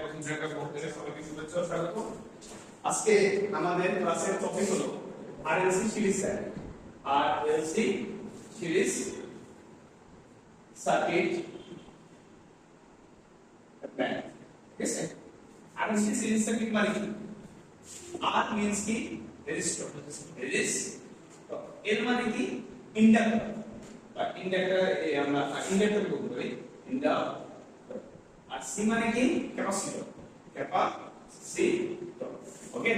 প্রথম শ্রেণীতে পড়তে সবাইকে শুভেচ্ছা ও স্বাগত। আজকে আমাদের ক্লাসের টপিক হলো RLC series circuit. RLC series circuit band. ঠিক আছে? আরএলসি সিরিজ সার্কিট মানে কি? আর means কি রেজিস্টর, রেজিস্টর। এল মানে কি ইন্ডাক্টর, বা ইন্ডাক্টর আমরা ইন্ডাক্টর বলতে পারি ইন্ডাক্টর। আর সি মানে কি ক্যাপাসিটর, ক্যাপাসিটর। ওকে,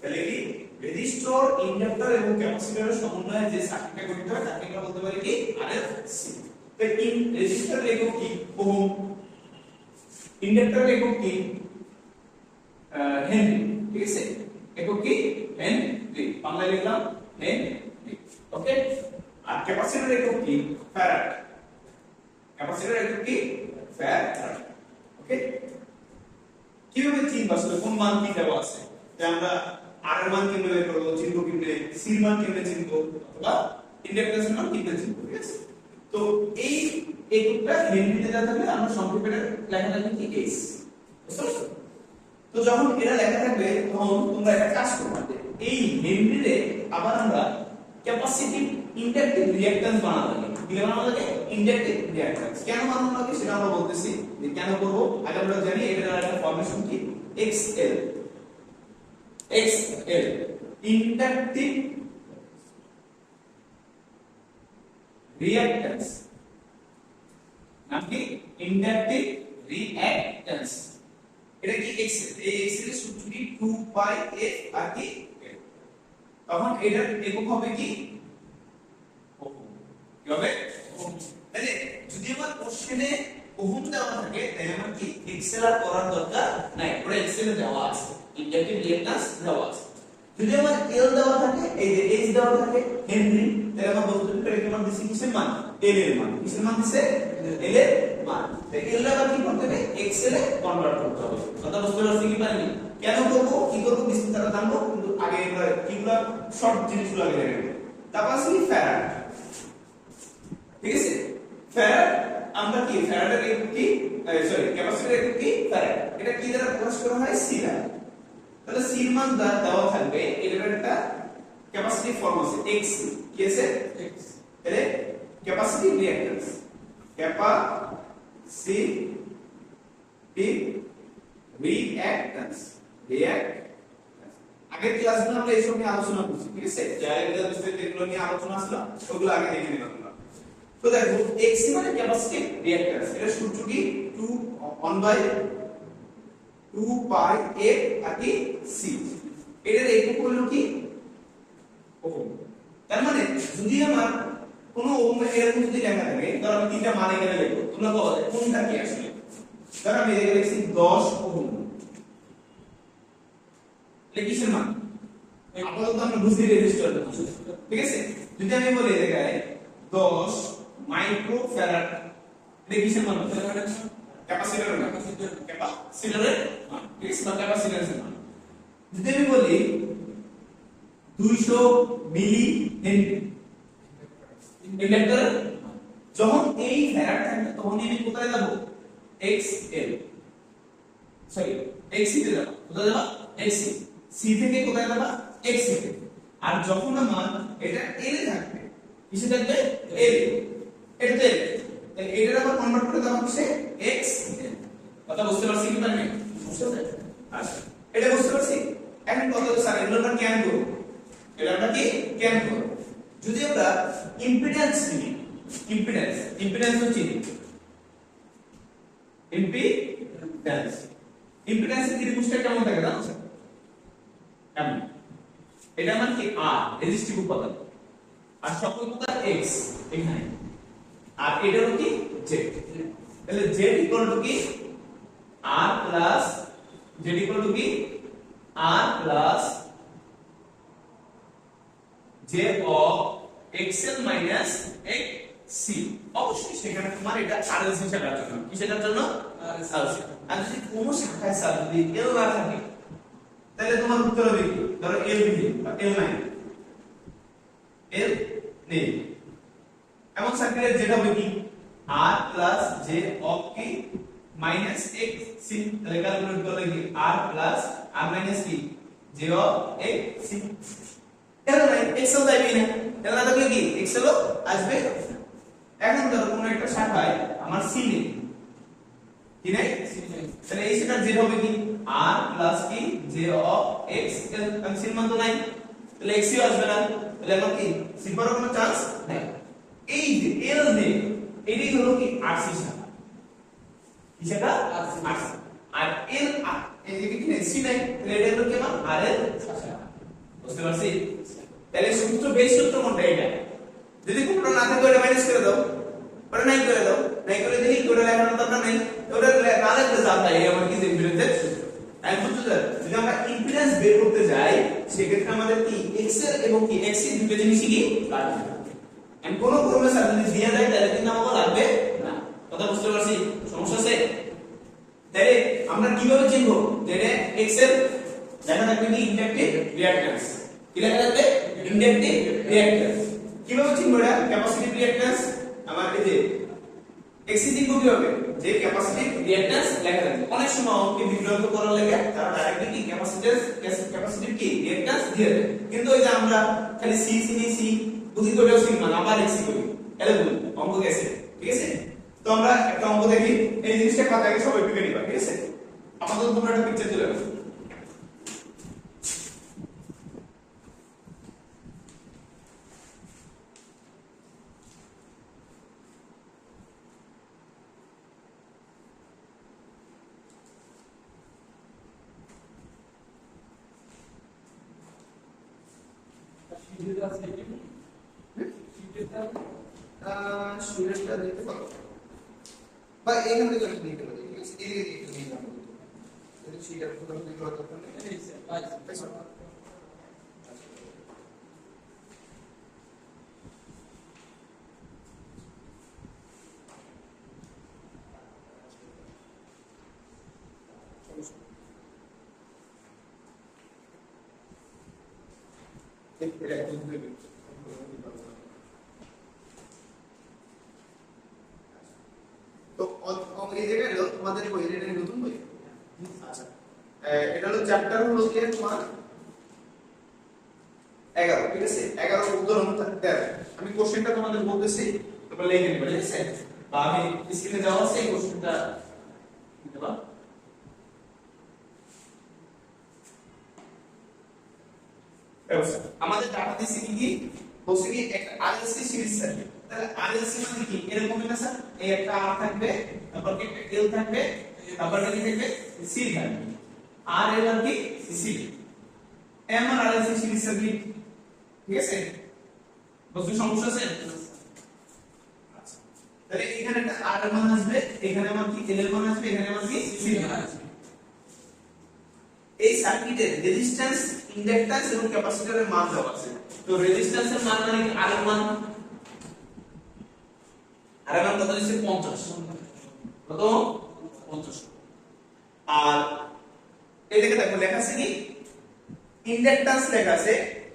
তাহলে কি রেজিস্টর, ইন্ডাক্টর এবং ক্যাপাসিটরের সমন্বয়ে যে সার্কিটটা গঠিত হয় তাকে আমরা বলতে পারি কি আরএলসি। তো ইন রেজিস্টরের একক কি ওহম, ইন্ডাক্টরের একক কি হেনরি। ঠিক আছে, একক কি হেনরি, বাংলায় লিখলাম হেনরি। ওকে, আর ক্যাপাসিটরের একক কি ফ্যারাড, ক্যাপাসিটরের একক কি ফ্যারাড। ওকে, কিভাবে চিনব আসলে কোন মান কি দেওয়া আছে? যে আমরা আর এর মান কিভাবে বের করব, চিনব কিভাবে, সি এর মান কিভাবে চিনব, অথবা ইন্ডাক্টরের মান কিভাবে চিনব। ঠিক আছে, তো এই এককটা হেনরিতে দেওয়া থাকলে আমরা সংক্ষেপে লেখা থাকবে কি এস। বুঝতে পারছো? তো যখন এটা লেখা থাকবে তখন তোমরা একটা কাজ করবে, এই হেনরিতে আবার আমরা ক্যাপাসিটিভ ইন্ডাকটিভ রিঅ্যাকট্যান্স বানাবো। কি বানাবো লাগে? Inductive reactance. কেন বানাবো লাগে সেটা আমরা বলতেছি, যে কেন করব। আগে আমরা জানি এটার একটা ফরমেশন কি XL, XL ইন্ডাকটিভ রিঅ্যাকট্যান্স। নাম কি? Inductive reactance. এটা কি XL, এই XL এর সূত্র কি 2 পাই F আর কি L। তখন এটার একক হবে কি ওহম। কি হবে? ওহম। তাহলে যদি আমার কোশ্চেনে ওহম দেওয়া থাকে তাহলে আমার কি XL আর করার দরকার নাই, পুরো XL এ দেওয়া আছে, ইন্ডাকটিভ রিঅ্যাকট্যান্স দেওয়া আছে। যদি আমার L দেওয়া থাকে, এই যে H দেওয়া থাকে হেনরি, তাহলে আমার বলতে পারি এটা আমার দিছি কিসের মান? L এর মান। কিসের মান দিছে? L এর মান। তাই L আবার কি করতে হবে? XL এ কনভার্ট করতে হবে। কথা বুঝতে পারছি কি পারিনি? কেন করব, কি করব বিস্তারিত জানবো, কিন্তু আগে আমরা কিগুলা শর্ট জিনিসগুলো আগে দেখে নেব। তারপর আছে কি ফ্যারাড। ঠিক আছে, ফ্যারাড আমরা কি ফ্যারাডের একক কি সরি ক্যাপাসিটরের একক কি ফ্যারাড। এটা কি দ্বারা প্রকাশ করা হয়? সি দ্বারা। তাহলে সি এর মান দেওয়া থাকবে, এটার একটা ক্যাপাসিটিভ ফর্ম আছে X। কি আছে? X। তাহলে capacitive reactance, capacitive reactance, reactance. আগের ক্লাসগুলো আমরা এইসব নিয়ে আলোচনা করছি। ঠিক আছে, যারা এটা বিস্তারিত এগুলো নিয়ে আলোচনা আসলো ওগুলো আগে দেখে নিলাম আমরা। তো দেখো X মানে ক্যাপাসিটিভ রিঅ্যাকট্যান্স, এর সূত্র কি 2 পাই F আর কি C। এটার একক হলো কি ওহম। তার মানে যদি আমার কোনো ওহম এরকম যদি লেখা থাকে, ধর আমি তিনটা মান এখানে লিখব, তোমরা বলো কোনটা কি আসলে। ধর আমি এখানে লিখছি 10 ওহম, এটা কিসের মান? আপাতত আমরা বুঝি রেজিস্টার। ঠিক আছে, যদি আমি বলি এই জায়গায় 10 মাইক্রো ফ্যারাড, এটা কিসের মান? ক্যাপাসিটরের মান, ক্যাপাসিটরের মান। ঠিক আছে, ক্যাপাসিটরের মান। যদি আমি বলি 200 মিলি হেনরি, ইন্ডাক্টরের মান। যখন এই ফ্যারাড থাকবে তখন আমি কোথায় যাব? XL, সরি XC তে যাব। কোথায় যাব? XC। C থেকে কোথায় যাব? XC তে। আর যখন আমার এটা L এ থাকবে, কিসে থাকবে? L, এটা L, তাহলে এটার আবার কনভার্ট করে দাও কিসে? XL। কথা বুঝতে পারছি কি পারবে? বুঝতে পারছি? আচ্ছা, এটা বুঝতে পারছি। এখন কত স্যার এগুলো আমরা কেন করব? এটা আমরা কি কেন করব? যদি আমরা ইম্পিডেন্স নিই, ইম্পিডেন্স হচ্ছে ইম্পিডেন্সের ত্রিভুজটা কেমন থাকে জানো? এমন। এটা মানে কি R, রেজিস্টিভ উপাদান, আর সকল উপাদান X এখানে, আর এটা হলো কি Z। তাহলে Z ইকুয়াল টু কি R plus Z equal to কি R plus J of XL minus XC। অবশ্যই সেখানে তোমার এটা RLC শাখার জন্য, কি সেটার জন্য? RLC। আর যদি কোনো শাখায় স্যার যদি L না থাকে তাহলে তোমার উত্তর হবে কি? ধরো L নেই বা L নাই, L নেই, এমন সার্কিটের যেটা হবে কি R প্লাস J অফ কি মাইনাস x c তাহলে ক্যালকুলেট করলে কি r প্লাস r মাইনাস কি j অফ x c এর মানে x এর যাবে না তাহলে থাকলে কি x হলো আসবে এখন ধরো কোন একটা শাখায় আমার c নেই কি নাই তাহলে এই সেটা z হবে কি r প্লাস কি j অফ x এর c মান তো নাই তাহলে x ই আসবে না তাহলে আমার কি c পাওয়ার কোনো চান্স নাই এই যে l নেই এটাই হলো কি rc শাখা কি শাখা rc আর l এই যে কি c নাই তাহলে এটা হলো কি আমার r এর শাখা বুঝতে পারছি তাহলে সূত্র বেস সূত্র কোনটা এটা যদি কোনটা না থাকে ওটা মাইনাস করে দাও ওটা নাই করে দাও নাই করে দিলে কি ওটা লেখার দরকার নাই ওটা না লিখলে যা তাই আমার কি ইম্পিডেন্সের সূত্র আমি বুঝতে পারছি যদি আমরা ইম্পিডেন্স বের করতে যাই সেক্ষেত্রে আমাদের কি x এর এবং কি x এর দুটো জিনিসই কি লাগবে আমি কোন ক্রমে স্যার যদি দিয়ে দেয় তাহলে কিন্তু আমাকে লাগবে না কথা বুঝতে পারছি সমস্যা আছে তাহলে আমরা কিভাবে চিনবো যে এটা x এর লেখা থাকবে কি ইন্ডাকটিভ রিঅ্যাকট্যান্স কি লেখা থাকবে ইন্ডাকটিভ রিঅ্যাকট্যান্স কিভাবে চিনবো এটা ক্যাপাসিটিভ রিঅ্যাকট্যান্স আমার এই যে x চিনবো কিভাবে যে ক্যাপাসিটিভ রিঅ্যাকট্যান্স লেখা থাকবে অনেক সময় অঙ্কে বিভ্রান্ত করার লাগে তারা ডাইরেক্টলি কি ক্যাপাসিটিভ কি রিঅ্যাকট্যান্স দিয়ে দেয় কিন্তু ওই যে আমরা খালি c বুঝি করেও সি মানে আবার x করি তাহলে বলি অঙ্ক গেছে ঠিক আছে তো আমরা একটা অঙ্ক দেখি এই জিনিসটা খাতায় সবাই টুকে নিবা ঠিক আছে আমাদের তোমরা একটা পিকচার তুলে নাও স্টুডেন্টটা দিতে পারো বা এখান থেকে নিতে পারি ঠিক আছে এদিকে দিয়ে নিতে পারি যদি সিটার কোথাও দিতে হয় তখন এই স্যার এটা একদম দেবে তো এই জায়গায় তোমাদের বই এটা নতুন বই আচ্ছা এটা হলো চ্যাপ্টার হলো কি তোমার 11 ঠিক আছে 11 উদাহরণ 13 আমি কোশ্চেনটা তোমাদের বলতেছি তোমরা লিখে নেবে ঠিক আছে বা আমি স্ক্রিনে দেওয়া আছে এই কোশ্চেনটা দেবা আমাদের ডাটা দিছি কি বলছি কি একটা আরএলসি সিরিজ সার্কিট তাহলে আরএলসি মানে কি এরকম না স্যার এই একটা আর থাকবে তারপর কি একটা এল থাকবে তারপর কি থাকবে সি থাকবে আর এল আর কি C M R RLC series circuit ঠিক আছে বুঝতে সমস্যা আছে আচ্ছা তাহলে এখানে একটা আর এর মান আসবে এখানে আমার কি এল এর মান আসবে এখানে আমার কি সি এর মান আসবে এই সার্কিটের রেজিস্ট্যান্স ইন্ডাক্ট্যান্স এবং ক্যাপাসিটরের মান দেওয়া আছে তো রেজিস্ট্যান্সের মান মানে কি আর এর মান কত দিচ্ছে 50 কত 50 আর এদিকে দেখো লেখা আছে কি ইন্ডাক্ট্যান্স লেখা আছে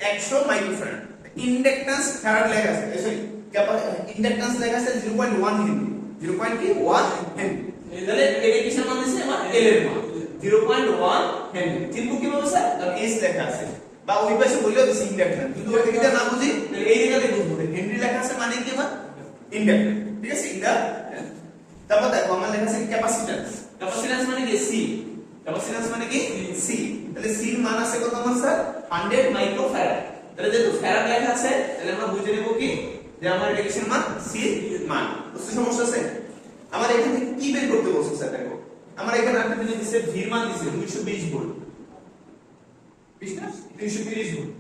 100 মাইক্রোফ্যারাড ইন্ডাক্ট্যান্স ফ্যারাড লেখা আছে সরি ইন্ডাক্ট্যান্স লেখা আছে 0.1 হেনরি 0.1 হেনরি তাহলে এটা কিসের মান দিছে আমার এল এর মান 0.1 হেনরি চিনবো কিভাবে স্যার কারণ এস লেখা আছে বা ওই পাশে বললেও দিছি ইন্ডাক্ট্যান্স কিন্তু ওই দিকটা না বুঝি তাহলে এই দিকটাতে বুঝবো হেনরি লেখা আছে মানে কি আমার ইন্ডাক্ট্যান্স ঠিক আছে ইন্ডাক্ট্যান্স তারপর দেখো আমার লেখা আছে ক্যাপাসিট্যান্স ক্যাপাসিট্যান্স মানে কি সি ক্যাপাসিট্যান্স মানে কি সি তাহলে সি এর মান আছে কত আমার স্যার 100 মাইক্রোফ্যারাড তাহলে যেহেতু ফ্যারাড লেখা আছে তাহলে আমরা বুঝে নেব কি যে আমার এটা কিসের মান সি এর মান বুঝতে সমস্যা আছে আমার এখান থেকে কি বের করতে বলছো স্যার দেখো আমার এখানে একটা জিনিস দিছে ভি মান দিছে 220 ভোল্ট 230 ভোল্ট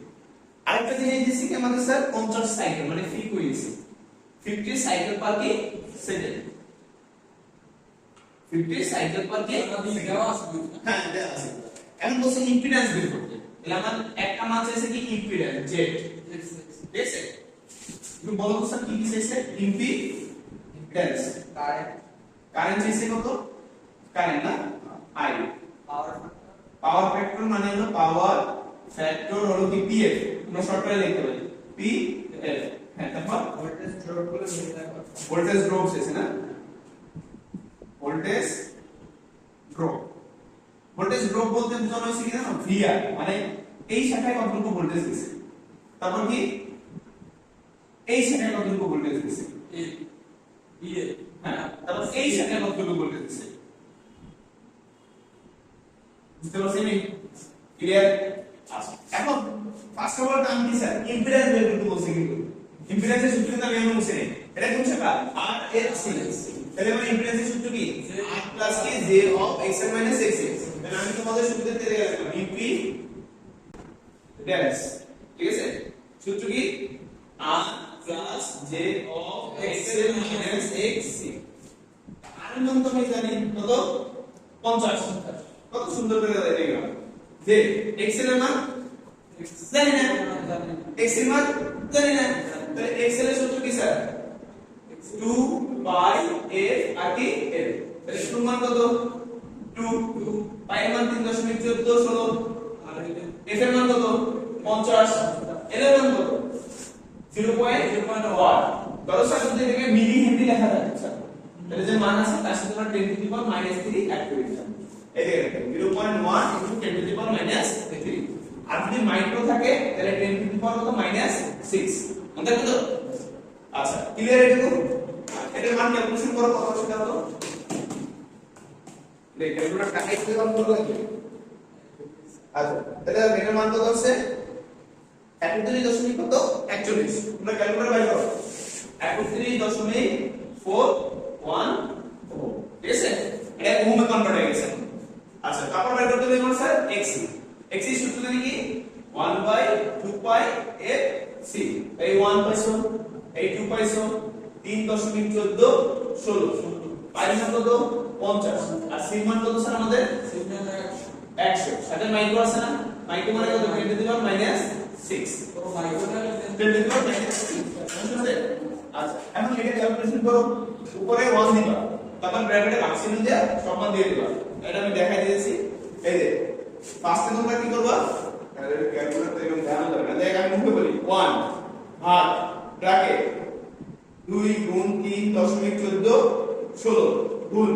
আরেকটা জিনিস দিছে কি আমাদের স্যার 50 সাইকেল মানে ফ্রিকোয়েন্সি 50 সাইকেল পার কি সেকেন্ড 50 সাইকেল পার কি দেওয়া আছে হ্যাঁ দেওয়া আছে এখন বলছে ইম্পিডেন্স বের করতে তাহলে আমার একটা মান চাইছে কি ইম্পিডেন্স জেড ঠিক আছে তুমি বলো তো স্যার কি কি চাইছে ইম্পিডেন্স কারেন্ট চাইছে কত কারেন্ট না আই পাওয়ার ফ্যাক্টর মানে হলো পাওয়ার ফ্যাক্টর হলো কি পিএফ আমরা শর্ট করে লিখতে পারি পিএফ হ্যাঁ তারপর ভোল্টেজ ড্রপ চাইছে না ভোল্টেজ ড্রপ। ভোল্টেজ ড্রপ বলতে বোঝানো হয়েছে কি জানো, ভিআর, মানে এই শাখায় কতটুকু ভোল্টেজ গেছে, তারপর কি এই শাখায় কতটুকু ভোল্টেজ গেছে, হ্যাঁ, তারপর এই শাখায় কতটুকু ভোল্টেজ গেছে। বুঝতে পারছেন? ক্লিয়ার? আচ্ছা, এখন ফার্স্ট অফ অল আমি কি স্যার ইম্পিডেন্স বের করতে বলছি, কিন্তু ইম্পিডেন্সের সূত্র তো আমি এমন মুছে নেই, এটা কোন শাখা, আর এর সি। তাহলে মানে ইম্পিডেন্সের সূত্র কি, r প্লাস কি j of xl minus xx। তাহলে আমি তোমাদের সূত্রতে দিয়ে গেলাম ইম্পিডেন্স, ঠিক আছে? সূত্র কি, r plus j of xl minus xc। আর মান তো আমি জানি কত, 50। কত সুন্দর করে দেখাই গেলাম যে xl এর মান জানি না, x এর মান জানি না, তাহলে xl এর সূত্র কি স্যার, 2 পাই f আর কি l। তাহলে 2 মান কত, 2 পাই এর মান 3.14 16, আর f এর মান কত 50, l এর মান কত 0.1। ধরো স্যার যদি এটাকে মিলি হেনরি লেখা যায় স্যার, তাহলে যে মান আছে তার সাথে আমরা 10 টু দি পাওয়ার -3 অ্যাড করে দিলাম, এই দেখেন 0.1 * 10 টু দি পাওয়ার -3। আর যদি মাইক্রো থাকে তাহলে 10 টু দি পাওয়ার কত -6। মনে থাকবে তো? আচ্ছা, ক্লিয়ার? এটার মান ক্যালকুলেশন করো কত সেটা হলো, দেখ ক্যালকুলেটরটা একটু অন করে লাগবে। আচ্ছা, তাহলে এটার মান কত আছে, 31 কত 41। তোমরা ক্যালকুলেটর বাইর করো, 31.414, ঠিক আছে? এটা ওহমে কনভার্ট হয়ে গেছে। আচ্ছা, তারপর বাইর করতে হবে স্যার xc। xc সূত্র জানি কি, 1/2 পাই f c। এই 1 পাইছো, এই 2 পাইছো, 3.14 16, পাই মান কত 50, আর c মান কত স্যার আমাদের 100। সাথে মাইক্রো আছে না, মাইক্রো মানে কত 10 টু দি পাওয়ার -6, তো মাইক্রোটা 10 টু দি পাওয়ার -6। আচ্ছা, এখন এটা ক্যালকুলেশন করো, উপরে 1 দিবা, তারপর ব্র্যাকেটে ভাগশেষ দিয়ে সব মান দিয়ে দিবা। এটা আমি দেখাই দিয়েছি, এই যে ফার্স্টে তোমরা কি করবা, ক্যালকুলেটর এরকম ধ্যান ধরে না, দেখ আমি মুখে বলি 1 ভাগ ব্র্যাকেট 2 গুণ 3.14 16 গুণ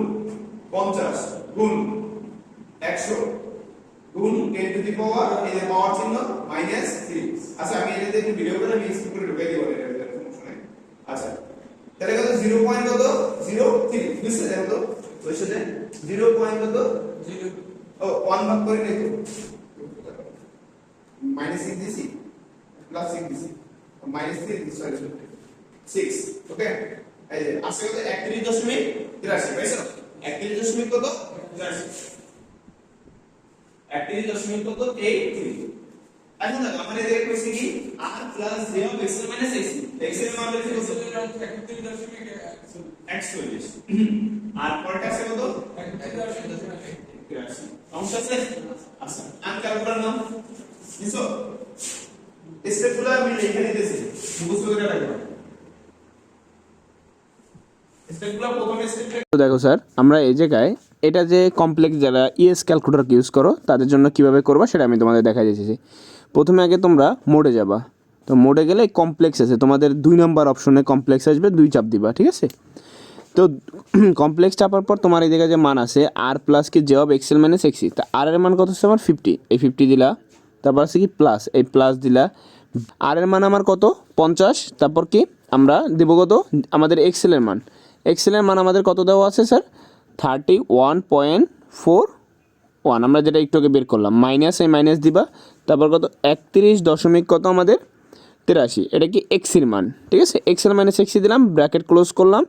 50 গুণ 100 গুণ 10 টু দি পাওয়ার, এই যে পাওয়ার চিহ্ন -3। আচ্ছা, আমি এটাতে একটু ভিডিও করে আমি স্ক্রিন করে ঢুকাই দিব, এটা সমস্যা নাই। আচ্ছা, তাহলে কত 0. কত 03 বুঝছেন? দেখো তো বুঝছেন, 0. কত 0, ও 1 ভাগ করে নেই তো, -6 দিছি প্লাস 6 দিছি, -3 দিছি, সরি 6। ওকে, এই যে আসলে কত 31.83 পাইছো, 31. কত 31.83। এখন দেখো আমরা এদিকে কইছি কি, r plus j of xl minus xc। xl এর মান বের করতে 31.41, আর পরেরটা আছে কত 31.83। সমস্যা আছে? আচ্ছা, আমি ক্যালকুলেটর নাও নিছো, স্টেপগুলো আমি লিখে নিতেছি, মুখস্থ করে রাখবা স্টেপগুলো। প্রথমে স্টেপটা তো দেখো স্যার, আমরা এই জায়গায় এটা যে কমপ্লেক্স যারা ইএস ক্যালকুলেটর ইউজ করো তাদের জন্য কিভাবে করবা সেটা আমি তোমাদের দেখা দিয়েছি। প্রথমে আগে তোমরা মোডে যাবা, তো মোডে গেলে কমপ্লেক্স আছে, তোমাদের 2 নম্বর অপশনে কমপ্লেক্স আসবে, 2 চাপ দিবা, ঠিক আছে? তো কমপ্লেক্স চাপার পর তোমার এই জায়গায় যে মান আছে আর প্লাস কি জে অফ এক্সেল মাইনাস এক্সি, তা আর এর মান কত হচ্ছে আমার 50, এই 50 দিলা, তারপর আছে কি প্লাস, এই প্লাস দিলা, আর এর মান আমার কত 50, তারপর কি আমরা দেব কত আমাদের এক্সেলের মান, এক্সেলের মান আমাদের কত দেওয়া আছে স্যার 31.41, আমরা যেটা একটু আগে বের করলাম, মাইনাস এই মাইনাস দিবা, তারপর কত 31 কত আমাদের 83, এটা কি এক্সের মান, ঠিক আছে? এক্সেল মাইনাস এক্সি দিলাম, ব্র্যাকেট ক্লোজ করলাম।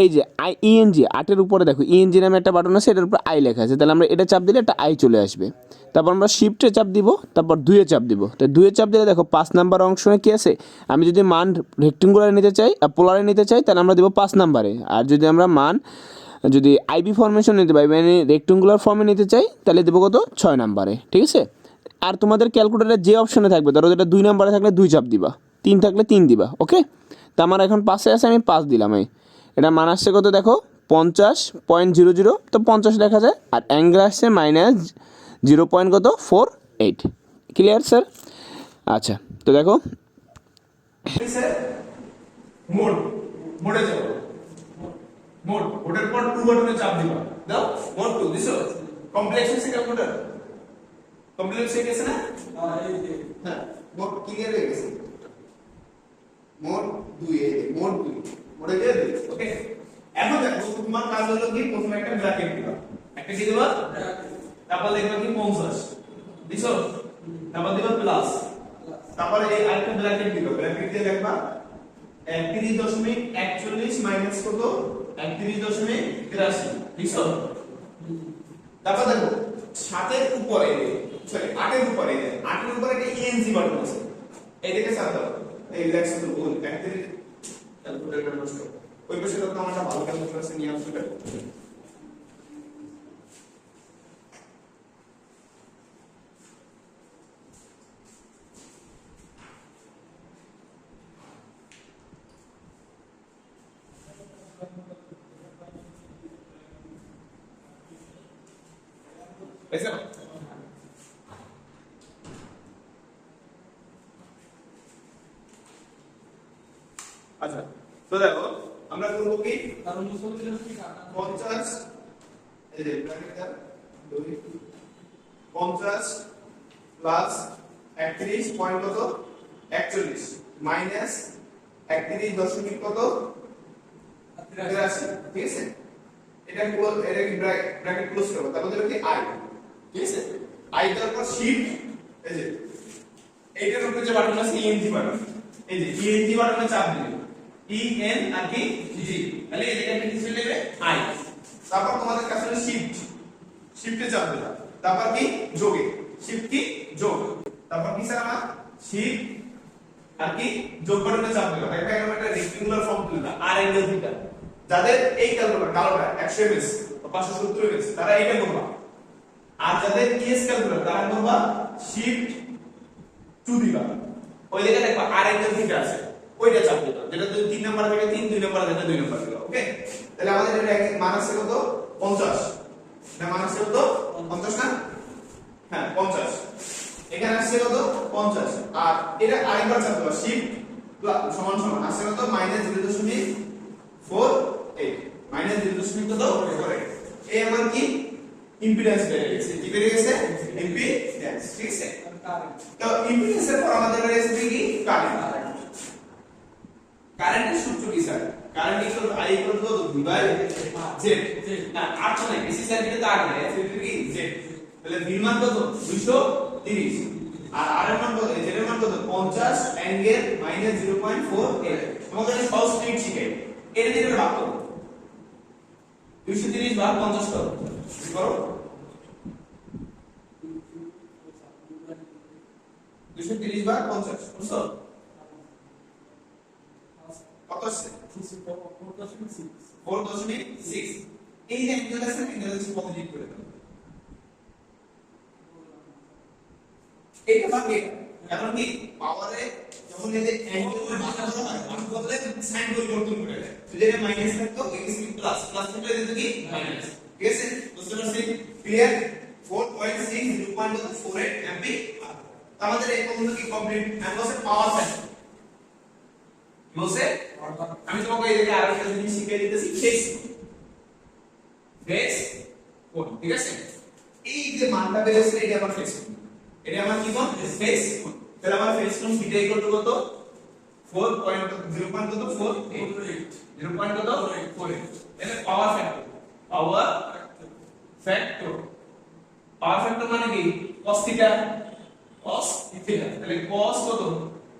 এই যে আই ইএনজি 8-এর উপরে দেখো ইএনজি নামে একটা বাটন আছে, এটার উপরে আই লেখা আছে, তাহলে আমরা এটা চাপ দিলে একটা আই চলে আসবে। তারপর আমরা শিফটে চাপ দিব, তারপর 2-এ চাপ দিব, তো 2-এ চাপ দিলে দেখো 5 নাম্বার অংশে কি আছে, আমি যদি মান রেক্টেঙ্গুলারে নিতে চাই আর পোলারে নিতে চাই তাহলে আমরা দেব 5 নাম্বারে, আর যদি আমরা মান যদি আইবি ফরমেশন নিতে পাই মানে রেক্টেঙ্গুলার ফর্মে নিতে চাই তাহলে দেবো কত 6 নাম্বারে, ঠিক আছে? আর তোমাদের ক্যালকুলেটারে যে অপশনে থাকবে, ধরো যেটা 2 নাম্বারে থাকলে 2 চাপ দিবা, 3 থাকলে 3 দিবা, ওকে? তা আমার এখন 5-এ আছে, আমি 5 দিলাম, এটা মান আসছে কত দেখো 50.00, তো 50 লেখা যায়, আর অ্যাঙ্গেল আসছে -0.48। Clear sir? আচ্ছা, তো দেখো মোড, মোডে যাও, মোড, মোডের পর 2 বাটনে চাপ দিবা, দাও মোড 2 দিছো, কমপ্লেক্স হচ্ছে ক্যালকুলেটর কমপ্লেক্স হয়ে গেছে না হ্যাঁ মোট ক্লিয়ার হয়ে গেছে মোট 2 মোট 2 মোটে দিয়ে ওকে এখন দেখো তোমার কাজ হলো কি প্রথমে একটা ব্র্যাকেট দিবা একটা কি দিবা তারপর লিখবা কি 50 দিছো তারপর দিবা প্লাস তারপর এই আরেকটা ব্র্যাকেট দিবা ব্র্যাকেট দিয়ে লিখবা 31.41 মাইনাস কত 31.83 দিছো তারপর দেখো 7 এর উপরে সরি 8 এর উপরে 8 এর উপরে একটা ইএনজি বাটন আছে এইদিকে সাথ দাও এই লেখা তো বল ক্যালকুলেটর নষ্ট ওই পাশে তো আমরা ভালো ক্যালকুলেটর আছে নিয়ে আসবে ऐसा আচ্ছা তো দেখো আমরা করব কি কারণ 50 এই যে ব্র্যাকেটটা 50 প্লাস 31 পয়েন্ট কত 41 মাইনাস 31 দশমিক কত 83 ঠিক আছে এটা ক্লোজ এটা কি ব্র্যাকেট ক্লোজ করব তারপর দেব কি আই ঠিক আছে আই দেওয়ার পর শিফট এই যে এইটার উপরে যে বাটন আছে ইএনজি বাটন এই যে ইএনজি বাটনে চাপ দিবেন ইএন আর কি জি তাহলে এটা কি চলে যাবে আই তারপর তোমাদের কাছে হলো শিফট শিফটে চাপ দিবা তারপর কি যোগে শিফট কি যোগ তারপর কি স্যার আমার শিফট আর কি যোগ বাটনে চাপ দিবা এটা একটা রেক্টাঙ্গুলার ফর্ম তুলবা আর অ্যাঙ্গেল থিটা যাদের এই ক্যালকুলেটর কালোটা 100 এমএস বা 570 এমএস তারা এটা করবা আর যাদের ইএস ক্যালকুলেটর তারা করবা শিফট 2 দিবা ওই জায়গায় দেখবা আর অ্যাঙ্গেল থিটা আছে ওইটা চাপ দিবা যেটা 3 নাম্বার থেকে 3 2 নাম্বার থেকে 2 নাম্বার দিবা ওকে তাহলে আমাদের এটা মান আছে কত 50 না মান আছে কত 50 না হ্যাঁ 50 এখানে আসছে কত 50 আর এটা আরেকবার চাপ দিবা শিফট সমান সমান আসছে কত -0.48 মাইনাস 0.48 এই আমার কি ইম্পিডেন্স বেড়ে গেছে কি বেড়ে গেছে ইম্পিডেন্স ঠিক আছে তো ইম্পিডেন্সের পর আমাদের বেড়ে গেছে কি কারেন্ট কারেন্টের সূত্র কি sir current equal I equal to V by Z না আর তো নাই বেশি সার্কিটে তো আর নাই সেটা কি Z তাহলে V মান কত 230 আর R এর মান কত Z এর মান কত 50 অ্যাঙ্গেল -0.48 আমাদের সহজ স্পিড শিখাই এর দিকে ভাগ করো 230 ভাগ 50 করো করো 230 ভাগ 50 বুঝছো কত আছে 4.6 এই যে অ্যাঙ্গেল আছে অ্যাঙ্গেল আছে পজিটিভ করে দাও এটা ভাগে এখন কি পাওয়ারে যখন এই যে অ্যাঙ্গেল ভাগ করা হয় ভাগ করলে সাইন পরিবর্তন করে দেয় তো যেটা মাইনাস থাকতো এখানে প্লাস প্লাস থাকলে দিত কি মাইনাস ঠিক আছে বুঝতে পারছেন ক্লিয়ার 4.6 0.48 এমপি আমাদের এই পর্যন্ত কি কমপ্লিট এন্ড হচ্ছে পাওয়ার ফ্যাক্টর বলছে আমি তোমাকে এই জায়গায় আরেকটা জিনিস শিখিয়ে দিতেছি ফেস কোণ ঠিক আছে এই যে মানটা বেরিয়েছে এটা আমার ফেস কোণ এটা আমার কি কোণ ফেস কোণ তাহলে আমার ফেস কোণ থিটা ইকুয়াল টু কত 0.48 তাহলে পাওয়ার ফ্যাক্টর মানে কি cos থিটা তাহলে cos কত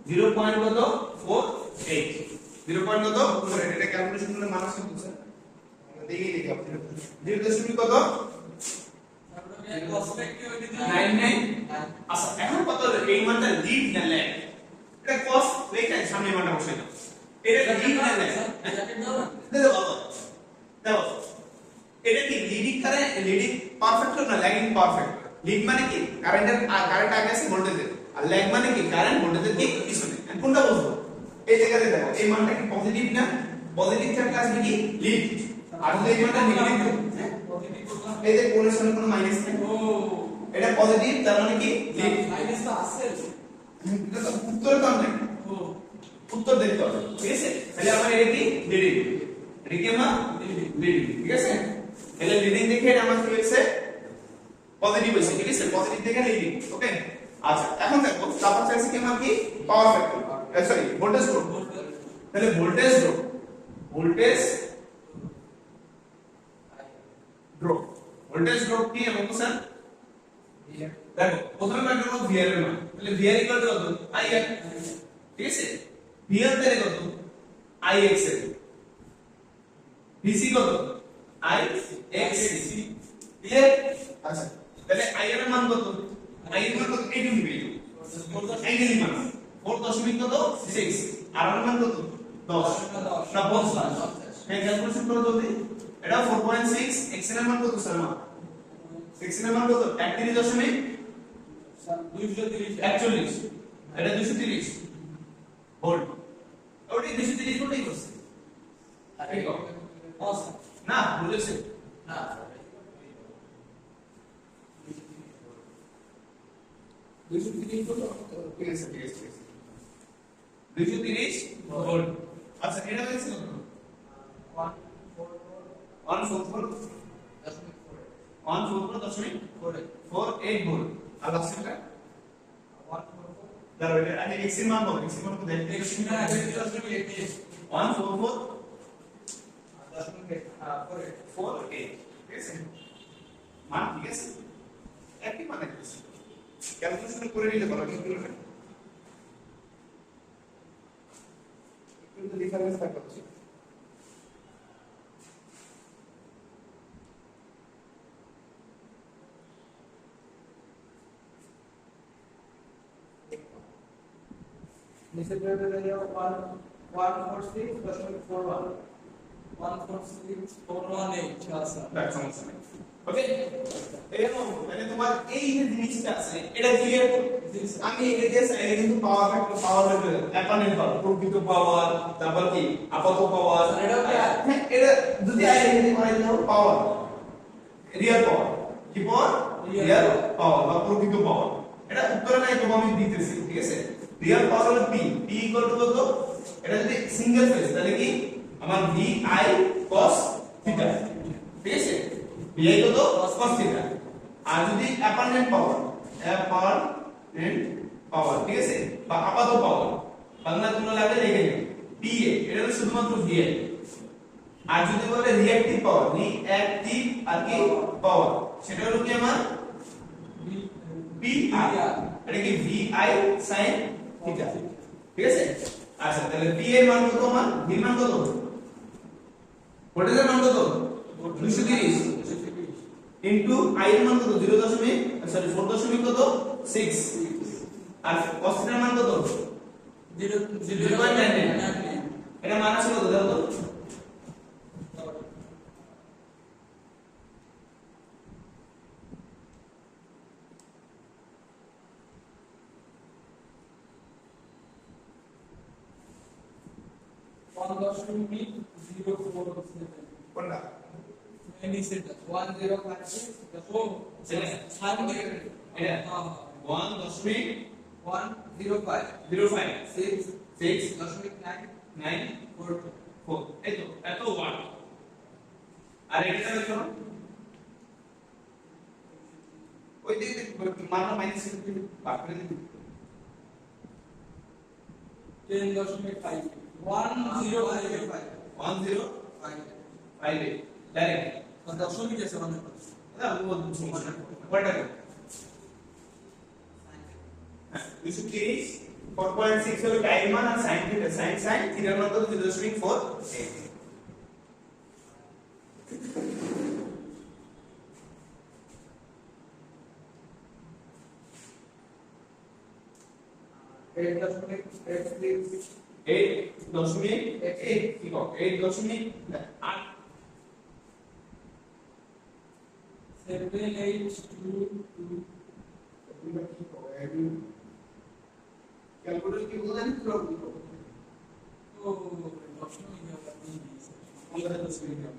0.48 এটা ক্যালকুলেশন করলে মান আসছে বুঝছেন আমরা দেখি আপনি 0.কত 99 আচ্ছা এখন কত এই মানটা লিড না ল্যাগ এটা cos লেখা সামনে মানটা বসাই দাও এটা লিড না ল্যাগ দেখো এটা কি লিডিং করে লিডিং পারফেক্ট না ল্যাগিং পারফেক্ট লিড মানে কি কারেন্ট আগে আছে ভোল্টেজের আর ল্যাগ মানে কি কারেন্ট ভোল্টেজের কি পিছনে কোনটা বুঝবো এই জায়গাতে দেখো এই মানটা কি পজিটিভ না পজিটিভ থাকলে আসবে কি লিড আর যদি এই মানটা নেগেটিভ এই যে কোণের সামনে কোনো মাইনাস নেই এটা পজিটিভ তার মানে কি লিড মাইনাস তো আছে এটা তো উত্তর তো নাই উত্তর দেখতে হবে ঠিক আছে তাহলে আমরা এটা কি লিডিং লিডিং মা লিডিং ঠিক আছে তাহলে লিডিং দেখে এটা আমার কি হয়েছে পজিটিভ হইছে, ঠিক আছে, পজিটিভ দেখে লিখবি, ওকে। আচ্ছা এখন দেখো তারপর চাইছি কি আমার কি power factor, sorry voltage drop. তাহলে voltage drop, voltage drop, voltage drop কি এবং স্যার দেখো প্রথমে ম্যাটার হলো ভিআর এর মান, তাহলে ভিআর ইকুয়াল টু কত আইআর, ঠিক আছে, ভিআর তাহলে কত আইএক্স এর, ভিসি কত আইএক্সসি, ক্লিয়ার। আচ্ছা তাহলে আইআর এর মান কত, আইআর এর মান কত এইটুকু নিবি, অ্যাঙ্গেল মান 4.6 কত 6, আর এর মান কত 10 না 50, হ্যাঁ ক্যালকুলেশন করো জলদি, এটা 4.6, x এর মান কত স্যার মা, x এর মান কত 31.240, এটা 230 ভোল্ট, ওটা 230 ভোল্টই করছে, ঠিক আছে না বলেছে না 230 ভোল্ট, ঠিক আছে ঠিক আছে 230 ভোল্ট। আচ্ছা এটা হয়েছে কত 144.48 ভোল্ট, আর লাস্টটা 144, দাঁড়াও এটা আগে x এর মান বলো, x এর মান কত দেখতে, x এর মান 144.48, ঠিক আছে মান, ঠিক আছে একই মান আছে, ক্যালকুলেশন করে নিলে ভালো, কিন্তু একটু ডিফারেন্স থাকা উচিত। নিচে করে দিলে 146.41 146.118 আচ্ছা ব্যাক সমস্যা নেই, ওকে। এরকম মানে তোমার এই যে জিনিসটা আছে এটা ক্লিয়ার, আমি এটা দিয়ে চাইলে কিন্তু power factor, power factor apparent power, প্রকৃত পাওয়ার, তারপর কি আপাত পাওয়ার, এটা কি হ্যাঁ এটা যদি আইডেন্টিফাই করা যায় পাওয়ার, রিয়েল পাওয়ার, কি পাওয়ার রিয়েল পাওয়ার বা প্রকৃত পাওয়ার, এটা উত্তরে নাই তবে আমি দিতেছি, ঠিক আছে। রিয়েল পাওয়ার হলো P, P ইকুয়াল টু কত, এটা যদি সিঙ্গেল ফেজ তাহলে কি আমার VI cos থিটা, ঠিক আছে, VI কত cos থিটা, আর যদি অ্যাপারেন্ট পাওয়ার, অ্যাপারেন্ট পাওয়ার, ঠিক আছে, বা আপাত পাওয়ার, বাংলা তোমরা লাগলে লিখে নিও PA, এটা হলো শুধুমাত্র VI। আর যদি বলে রিঅ্যাকটিভ পাওয়ার, রিঅ্যাকটিভ আর কি পাওয়ার, সেটা হলো কি আমার PR, এটা কি VI sin থিটা, ঠিক আছে। আচ্ছা তাহলে P এর মান কত, আমার V এর মান কত, ভোল্টেজের মান কত 230 ইনটু I এর মান কত 4.6 কত 6, আর cos থিটার মান কত 0.99, এটা মান আছে কত দাও তো, কোনটা 1056 ও সামনে এটা হ্যাঁ 1.105 6.9 4, এই তো এত ওয়াট, আর এটা হলো ওই দিকে মানটা মাইনাস করে ভাগ করে দিন 10.5 1058 ডাইরেক্ট দশমিক আছে মানে না ও সমস্যা কয়টা করে 230 4.6 হলো টাইম মান, আর sin থিটা sin থিটার মান কত 0.48, eight দশমিক কি কো 8.8 782 ক্যালকুলেটর কি বলেন তো ও দশমিক আমরা তো স্ক্রিন করব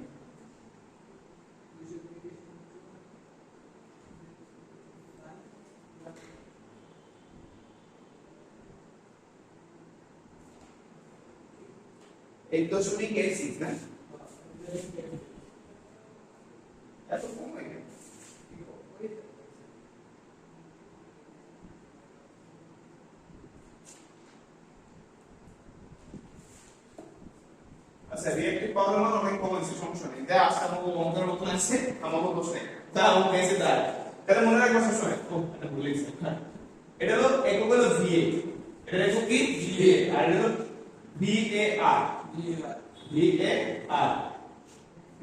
एक दशमिक 86 ना এত কম হয়ে গেল আচ্ছা রিঅ্যাক্টিভ পাওয়ার মান অনেক কম আছে, সমস্যা নেই। দেখ আজকে আমাকে অঙ্কের মতন আসছে, আমাকে দোষ নেই। তাও পেয়েছে তাই। তাহলে মনে রাখবা সবসময়। ও এটা ভুলে গেছি। এটা হলো একক হলো VA। এটা একক কি VA, আর এটা হলো VAR। VAR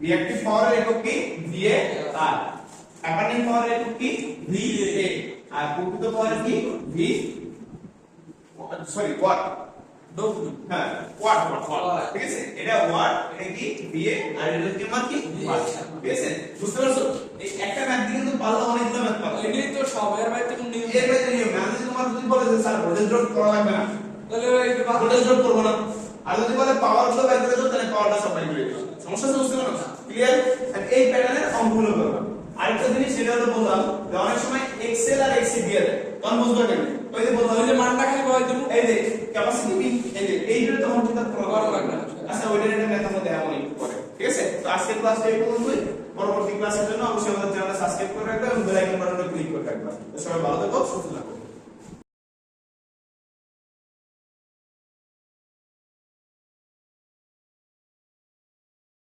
রিঅ্যাক্টিভ পাওয়ারের একক কি VAR, অ্যাপারেন্ট পাওয়ারের একক কি VA, আর প্রকৃত পাওয়ারের কি ওয়াট। হ্যাঁ ওয়াট, ঠিক আছে। এটা ওয়াট, এটা কি VA, আর এটা কি মান কি ওয়াট, ঠিক আছে। বুঝতে পারছো? এই একটা ম্যাথ দিয়ে কিন্তু পারলে অনেকগুলো ম্যাথ পারবে। এটাই তো সব এর বাইরে কোনো নিয়ম এর বাইরে নিয়ম না। যদি তোমার যদি বলে যে স্যার ভোল্টেজ ড্রপ করা লাগবে না, তাহলে এই যে ভোল্টেজ ড্রপ করব না। আর যদি বলে পাওয়ার গুলো বের করে দাও, তাহলে পাওয়ারটা সব বের করে দাও। সমস্যা তো বুঝতে পারছো? ক্লিয়ার? এই প্যাটার্নের অঙ্কগুলো করবা। আরেকটা জিনিস সেটা হলো বললাম যে অনেক সময় এক্সেল আর এক্সি দিয়ে দেয়, তখন বুঝবে কেন? ওই যে বললাম ওই যে মানটা খালি বয় দিব এই যে ক্যাপাসিটি বি, এই যে এইটা তখন কিন্তু করা লাগবে না। আচ্ছা ওইটার একটা ম্যাথ আমরা দেখাবো একটু পরে, ঠিক আছে? তো আজকের ক্লাসটা এই পর্যন্তই। পরবর্তী ক্লাসের জন্য অবশ্যই আমাদের চ্যানেলটা সাবস্ক্রাইব করে রাখবে এবং বেল আইকন বাটনটা ক্লিক করে রাখবে। তো সবাই ভালো থাকো, সুস্থ থাকো।